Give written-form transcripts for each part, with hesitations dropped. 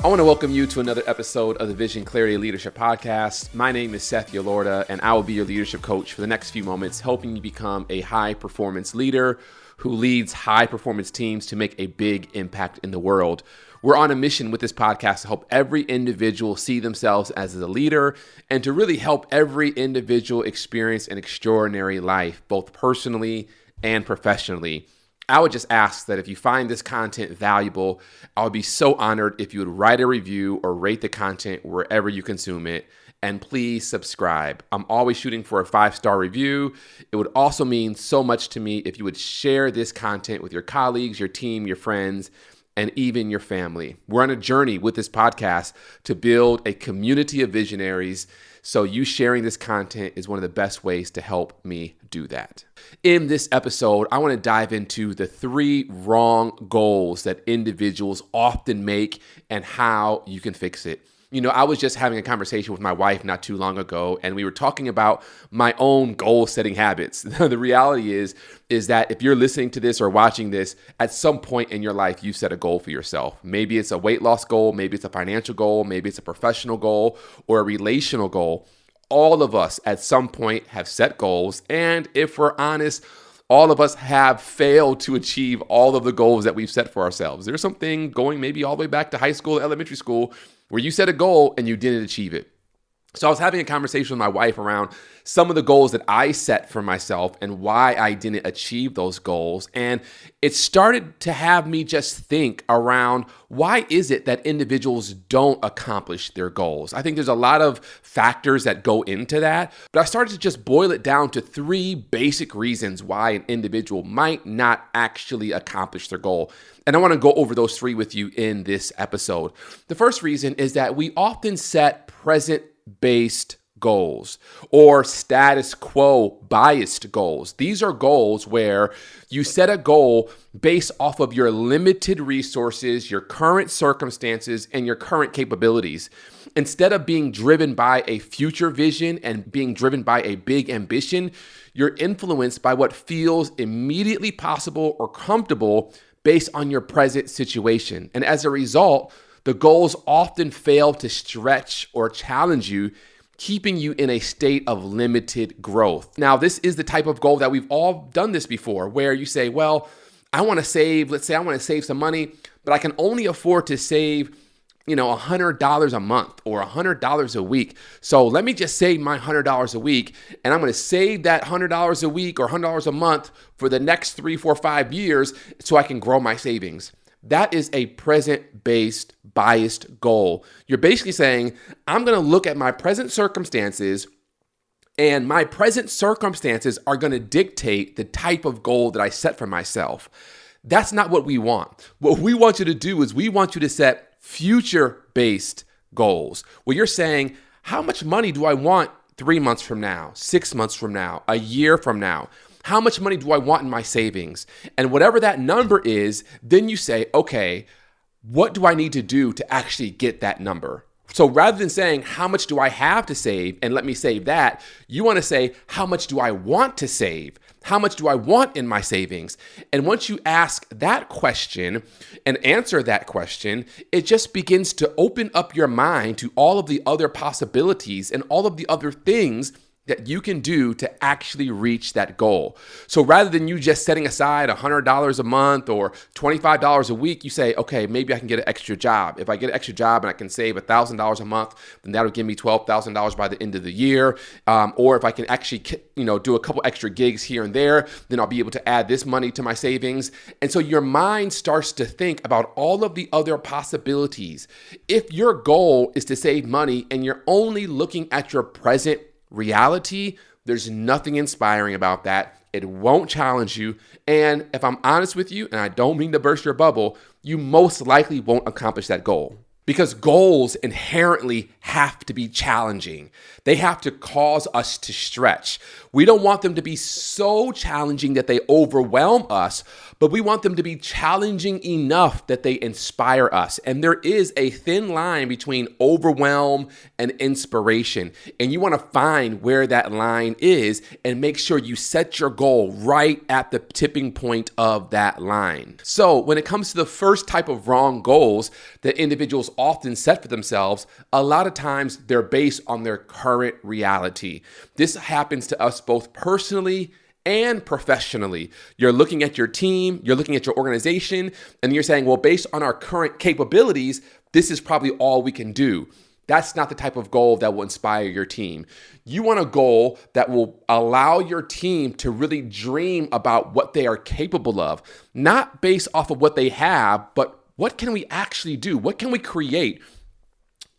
I want to welcome you to another episode of the Vision Clarity Leadership Podcast. My name is Seth Yelorda, and I will be your leadership coach for the next few moments, helping you become a high-performance leader who leads high-performance teams to make a big impact in the world. We're on a mission with this podcast to help every individual see themselves as a leader and to really help every individual experience an extraordinary life, both personally and professionally. I would just ask that if you find this content valuable, I would be so honored if you would write a review or rate the content wherever you consume it. And please subscribe. I'm always shooting for a 5-star review. It would also mean so much to me if you would share this content with your colleagues, your team, your friends, and even your family. We're on a journey with this podcast to build a community of visionaries. So you sharing this content is one of the best ways to help me do that. In this episode, I want to dive into the 3 wrong goals that individuals often make and how you can fix it. You know, I was just having a conversation with my wife not too long ago, and we were talking about my own goal-setting habits. The reality is that if you're listening to this or watching this, at some point in your life, you set a goal for yourself. Maybe it's a weight loss goal, maybe it's a financial goal, maybe it's a professional goal or a relational goal. All of us at some point have set goals, and if we're honest, all of us have failed to achieve all of the goals that we've set for ourselves. There's something going maybe all the way back to high school, elementary school, where you set a goal and you didn't achieve it. So I was having a conversation with my wife around some of the goals that I set for myself and why I didn't achieve those goals. And it started to have me just think around, why is it that individuals don't accomplish their goals? I think there's a lot of factors that go into that, but I started to just boil it down to 3 basic reasons why an individual might not actually accomplish their goal. And I want to go over those 3 with you in this episode. The first reason is that we often set present-based goals or status quo biased goals. These are goals where you set a goal based off of your limited resources, your current circumstances, and your current capabilities. Instead of being driven by a future vision and being driven by a big ambition, you're influenced by what feels immediately possible or comfortable based on your present situation. And as a result, the goals often fail to stretch or challenge you, keeping you in a state of limited growth. Now, this is the type of goal that we've all done this before, where you say, well, I want to save, let's say I want to save some money, but I can only afford to save, $100 a month or $100 a week. So let me just save my $100 a week, and I'm going to save that $100 a week or $100 a month for the next 3, 4, 5 years so I can grow my savings. That is a present-based biased goal. You're basically saying, I'm going to look at my present circumstances, and my present circumstances are going to dictate the type of goal that I set for myself. That's not what we want. What we want you to do is we want you to set future-based goals, where you're saying, how much money do I want 3 months from now, 6 months from now, a year from now? How much money do I want in my savings? And whatever that number is, then you say, okay, what do I need to do to actually get that number? So rather than saying, how much do I have to save and let me save that, you want to say, how much do I want to save? How much do I want in my savings? And once you ask that question and answer that question, it just begins to open up your mind to all of the other possibilities and all of the other things that you can do to actually reach that goal. So rather than you just setting aside $100 a month or $25 a week, you say, okay, maybe I can get an extra job. If I get an extra job and I can save $1,000 a month, then that'll give me $12,000 by the end of the year. Or if I can actually, do a couple extra gigs here and there, then I'll be able to add this money to my savings. And so your mind starts to think about all of the other possibilities. If your goal is to save money and you're only looking at your present reality, there's nothing inspiring about that. It won't challenge you. And if I'm honest with you, and I don't mean to burst your bubble, you most likely won't accomplish that goal. Because goals inherently have to be challenging. They have to cause us to stretch. We don't want them to be so challenging that they overwhelm us, but we want them to be challenging enough that they inspire us. And there is a thin line between overwhelm and inspiration. And you want to find where that line is and make sure you set your goal right at the tipping point of that line. So when it comes to the first type of wrong goals that individuals often set for themselves, a lot of times they're based on their current reality. This happens to us both personally and professionally. You're looking at your team, you're looking at your organization, and you're saying, well, based on our current capabilities, this is probably all we can do. That's not the type of goal that will inspire your team. You want a goal that will allow your team to really dream about what they are capable of, not based off of what they have, but what can we actually do? What can we create?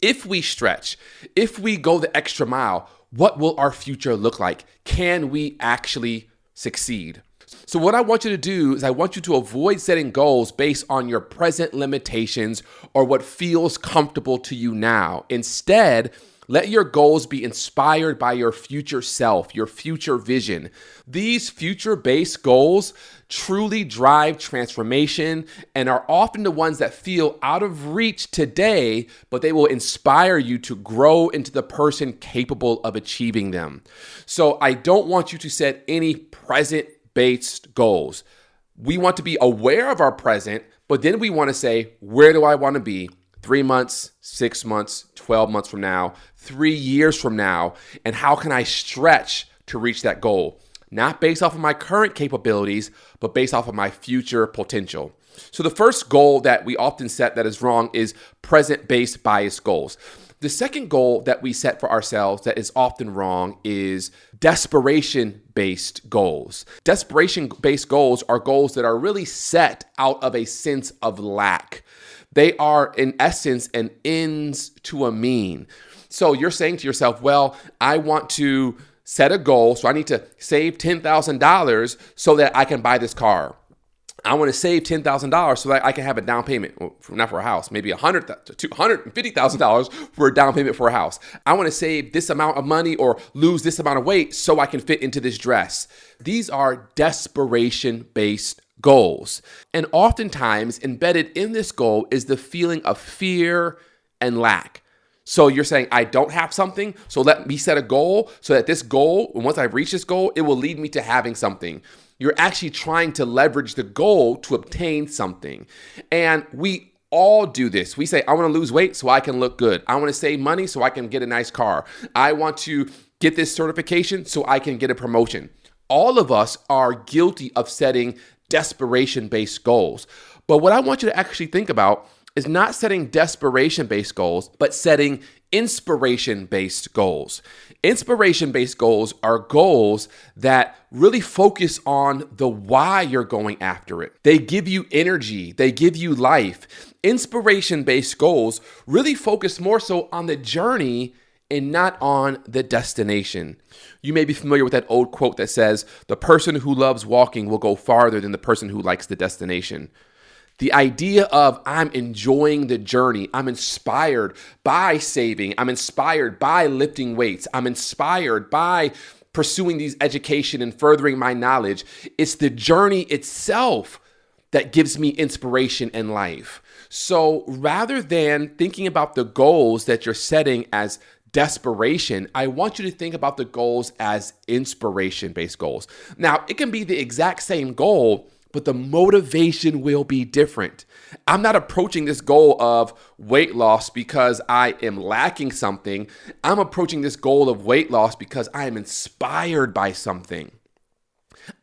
If we stretch, if we go the extra mile, what will our future look like? Can we actually succeed? So what I want you to do is I want you to avoid setting goals based on your present limitations or what feels comfortable to you now. Instead, let your goals be inspired by your future self, your future vision. These future-based goals truly drive transformation and are often the ones that feel out of reach today, but they will inspire you to grow into the person capable of achieving them. So I don't want you to set any present-based goals. We want to be aware of our present, but then we want to say, where do I want to be 3 months, 6 months, 12 months from now, 3 years from now, and how can I stretch to reach that goal? Not based off of my current capabilities, but based off of my future potential. So the first goal that we often set that is wrong is present-based bias goals. The second goal that we set for ourselves that is often wrong is desperation-based goals. Desperation-based goals are goals that are really set out of a sense of lack. They are, in essence, an ends to a mean. So you're saying to yourself, well, I want to set a goal, so I need to save $10,000 so that I can buy this car. I want to save $10,000 so that I can have a down payment, not for a house, maybe $100,000 to $250,000 for a down payment for a house. I want to save this amount of money or lose this amount of weight so I can fit into this dress. These are desperation-based goals. And oftentimes embedded in this goal is the feeling of fear and lack. So you're saying, I don't have something, so let me set a goal so that this goal, and once I reach this goal, it will lead me to having something. You're actually trying to leverage the goal to obtain something. And we all do this. We say, I want to lose weight so I can look good. I want to save money so I can get a nice car. I want to get this certification so I can get a promotion. All of us are guilty of setting desperation-based goals. But what I want you to actually think about is not setting desperation-based goals, but setting inspiration-based goals. Inspiration-based goals are goals that really focus on the why you're going after it. They give you energy. They give you life. Inspiration-based goals really focus more so on the journey and not on the destination. You may be familiar with that old quote that says, the person who loves walking will go farther than the person who likes the destination. The idea of I'm enjoying the journey, I'm inspired by saving, I'm inspired by lifting weights, I'm inspired by pursuing these education and furthering my knowledge. It's the journey itself that gives me inspiration in life. So rather than thinking about the goals that you're setting as desperation, I want you to think about the goals as inspiration-based goals. Now, it can be the exact same goal, but the motivation will be different. I'm not approaching this goal of weight loss because I am lacking something. I'm approaching this goal of weight loss because I am inspired by something.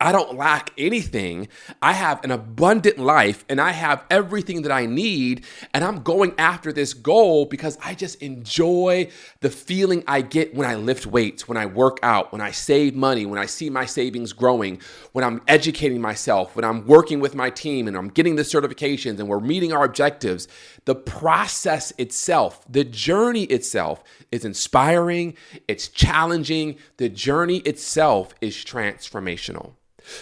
I don't lack anything. I have an abundant life and I have everything that I need. And I'm going after this goal because I just enjoy the feeling I get when I lift weights, when I work out, when I save money, when I see my savings growing, when I'm educating myself, when I'm working with my team and I'm getting the certifications and we're meeting our objectives. The process itself, the journey itself is inspiring. It's challenging. The journey itself is transformational.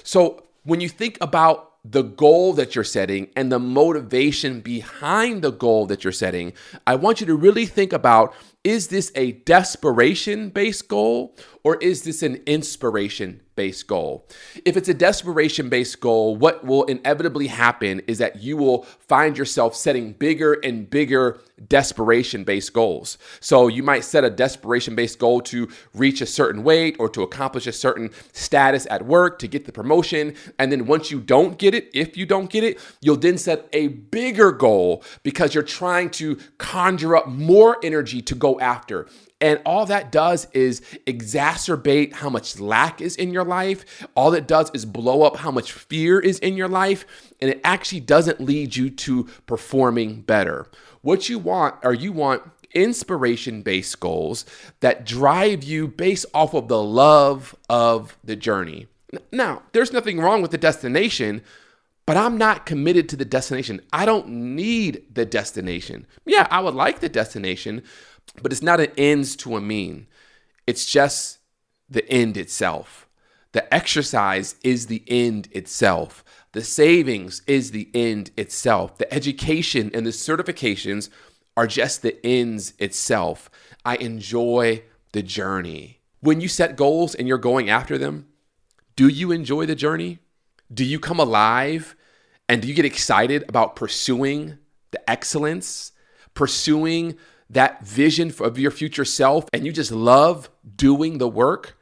So when you think about the goal that you're setting and the motivation behind the goal that you're setting, I want you to really think about, is this a desperation-based goal or is this an inspiration-based desperation-based goal. If it's a desperation-based goal, what will inevitably happen is that you will find yourself setting bigger and bigger desperation-based goals. So you might set a desperation-based goal to reach a certain weight or to accomplish a certain status at work, to get the promotion. And then once you don't get it, if you don't get it, you'll then set a bigger goal because you're trying to conjure up more energy to go after. And all that does is exacerbate how much lack is in your life. All it does is blow up how much fear is in your life. And it actually doesn't lead you to performing better. What you want inspiration-based goals that drive you based off of the love of the journey. Now, there's nothing wrong with the destination, but I'm not committed to the destination. I don't need the destination. Yeah, I would like the destination, but it's not an ends to a mean. It's just the end itself. The exercise is the end itself. The savings is the end itself. The education and the certifications are just the ends itself. I enjoy the journey. When you set goals and you're going after them, do you enjoy the journey? Do you come alive? And do you get excited about pursuing the excellence, pursuing that vision of your future self, and you just love doing the work?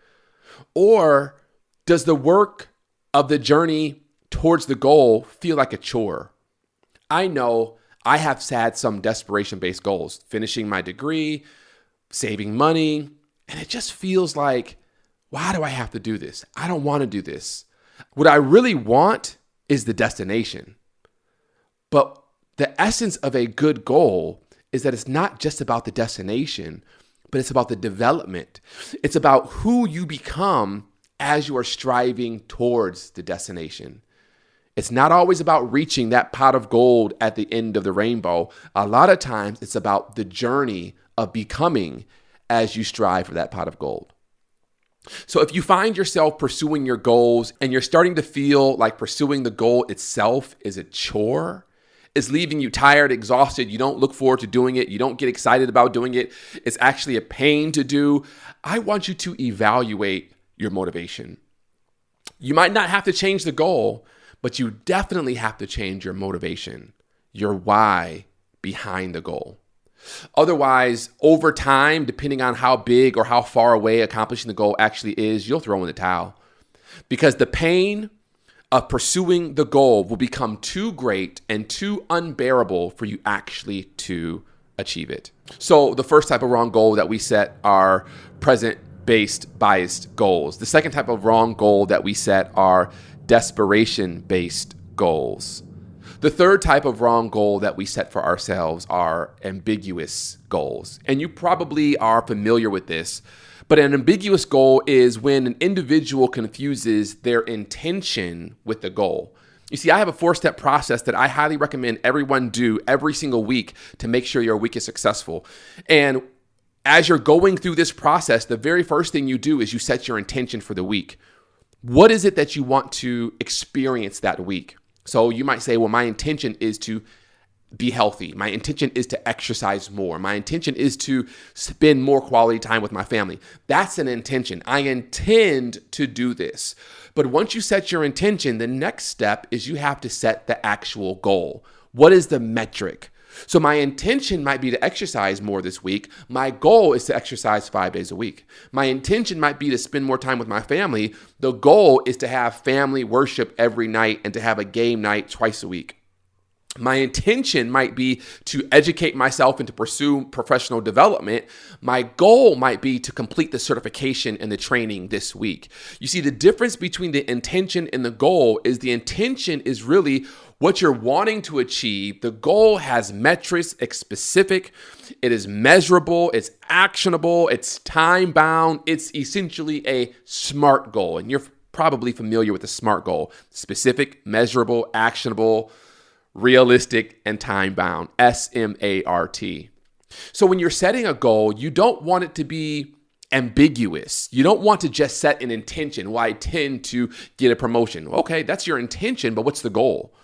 Or does the work of the journey towards the goal feel like a chore? I know I have had some desperation-based goals, finishing my degree, saving money, and it just feels like, why do I have to do this? I don't want to do this. What I really want is the destination. But the essence of a good goal is that it's not just about the destination, but it's about the development. It's about who you become as you are striving towards the destination. It's not always about reaching that pot of gold at the end of the rainbow. A lot of times it's about the journey of becoming as you strive for that pot of gold. So if you find yourself pursuing your goals and you're starting to feel like pursuing the goal itself is a chore, is leaving you tired, exhausted, you don't look forward to doing it, you don't get excited about doing it, it's actually a pain to do, I want you to evaluate your motivation. You might not have to change the goal, but you definitely have to change your motivation, your why behind the goal. Otherwise, over time, depending on how big or how far away accomplishing the goal actually is, you'll throw in the towel. Because the pain of pursuing the goal will become too great and too unbearable for you actually to achieve it. So the first type of wrong goal that we set are present-based biased goals. The second type of wrong goal that we set are desperation-based goals. The third type of wrong goal that we set for ourselves are ambiguous goals. And you probably are familiar with this, but an ambiguous goal is when an individual confuses their intention with the goal. You see, I have a 4-step process that I highly recommend everyone do every single week to make sure your week is successful. And as you're going through this process, the very first thing you do is you set your intention for the week. What is it that you want to experience that week? So you might say, well, my intention is to be healthy. My intention is to exercise more. My intention is to spend more quality time with my family. That's an intention. I intend to do this. But once you set your intention, the next step is you have to set the actual goal. What is the metric? So my intention might be to exercise more this week. My goal is to exercise 5 days a week. My intention might be to spend more time with my family. The goal is to have family worship every night and to have a game night twice a week. My intention might be to educate myself and to pursue professional development. My goal might be to complete the certification and the training this week. You see, the difference between the intention and the goal is the intention is really what you're wanting to achieve. The goal has metrics, it's specific, it is measurable, it's actionable, it's time-bound, it's essentially a SMART goal. And you're probably familiar with the SMART goal: specific, measurable, actionable, realistic, and time-bound. SMART. So when you're setting a goal, you don't want it to be ambiguous. You don't want to just set an intention. Well, I intend to get a promotion. Okay, that's your intention, but what's the goal?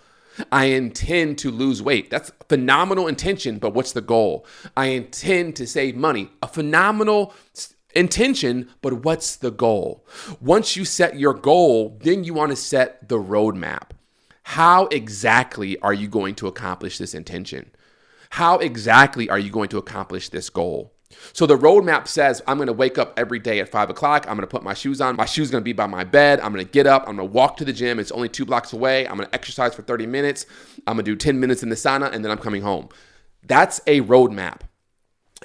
I intend to lose weight. That's a phenomenal intention, but what's the goal? I intend to save money. A phenomenal intention, but what's the goal? Once you set your goal, then you want to set the roadmap. How exactly are you going to accomplish this intention? How exactly are you going to accomplish this goal? So the roadmap says, I'm going to wake up every day at 5 o'clock. I'm going to put my shoes on. My shoes are going to be by my bed. I'm going to get up. I'm going to walk to the gym. It's only 2 blocks away. I'm going to exercise for 30 minutes. I'm going to do 10 minutes in the sauna, and then I'm coming home. That's a roadmap.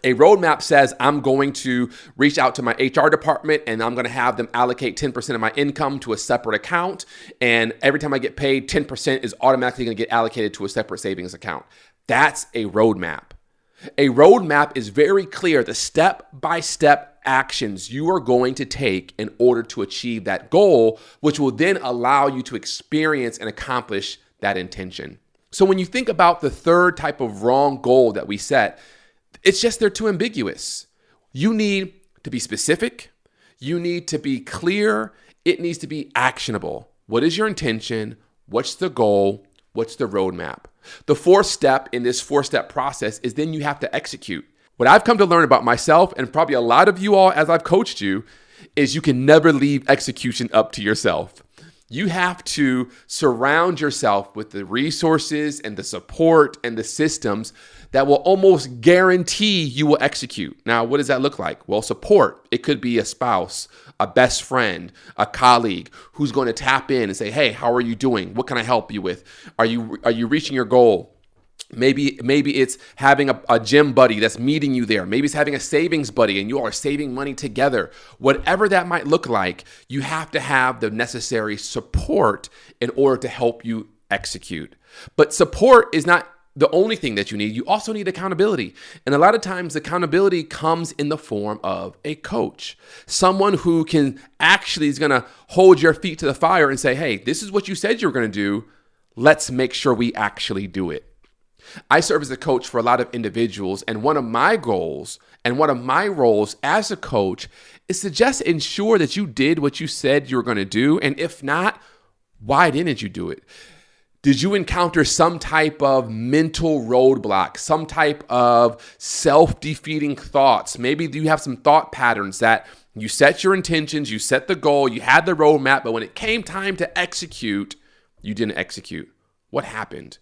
A roadmap says I'm going to reach out to my HR department and I'm going to have them allocate 10% of my income to a separate account. And every time I get paid, 10% is automatically going to get allocated to a separate savings account. That's a roadmap. A roadmap is very clear, the step-by-step actions you are going to take in order to achieve that goal, which will then allow you to experience and accomplish that intention. So when you think about the third type of wrong goal that we set, it's just they're too ambiguous. You need to be specific. You need to be clear. It needs to be actionable. What is your intention? What's the goal? What's the roadmap? The fourth step in this 4-step process is then you have to execute. What I've come to learn about myself, and probably a lot of you all as I've coached you, is you can never leave execution up to yourself. You have to surround yourself with the resources and the support and the systems that will almost guarantee you will execute. Now, what does that look like? Well, support. It could be a spouse, a best friend, a colleague who's going to tap in and say, hey, how are you doing? What can I help you with? Are you reaching your goal? Maybe it's having a gym buddy that's meeting you there. Maybe it's having a savings buddy and you are saving money together. Whatever that might look like, you have to have the necessary support in order to help you execute. But support is not the only thing that you need. You also need accountability. And a lot of times accountability comes in the form of a coach, someone who can actually is going to hold your feet to the fire and say, hey, this is what you said you were going to do. Let's make sure we actually do it. I serve as a coach for a lot of individuals, and one of my goals and one of my roles as a coach is to just ensure that you did what you said you were going to do. And if not, why didn't you do it? Did you encounter some type of mental roadblock, some type of self-defeating thoughts? Maybe you have some thought patterns that you set your intentions, you set the goal, you had the roadmap, but when it came time to execute, you didn't execute. What happened?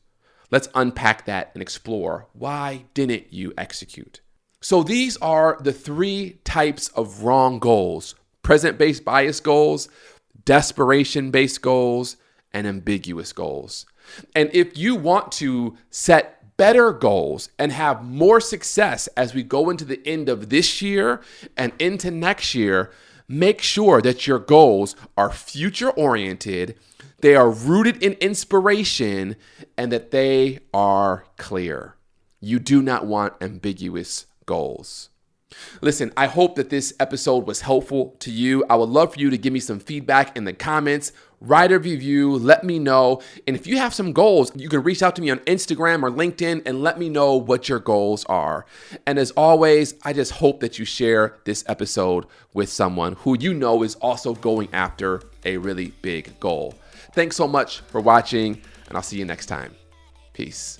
Let's unpack that and explore why didn't you execute? So these are the 3 types of wrong goals: present-based bias goals, desperation-based goals, and ambiguous goals. And if you want to set better goals and have more success as we go into the end of this year and into next year, make sure that your goals are future-oriented, they are rooted in inspiration, and that they are clear. You do not want ambiguous goals. Listen, I hope that this episode was helpful to you. I would love for you to give me some feedback in the comments. Write a review, let me know. And if you have some goals, you can reach out to me on Instagram or LinkedIn and let me know what your goals are. And as always, I just hope that you share this episode with someone who you know is also going after a really big goal. Thanks so much for watching, and I'll see you next time. Peace.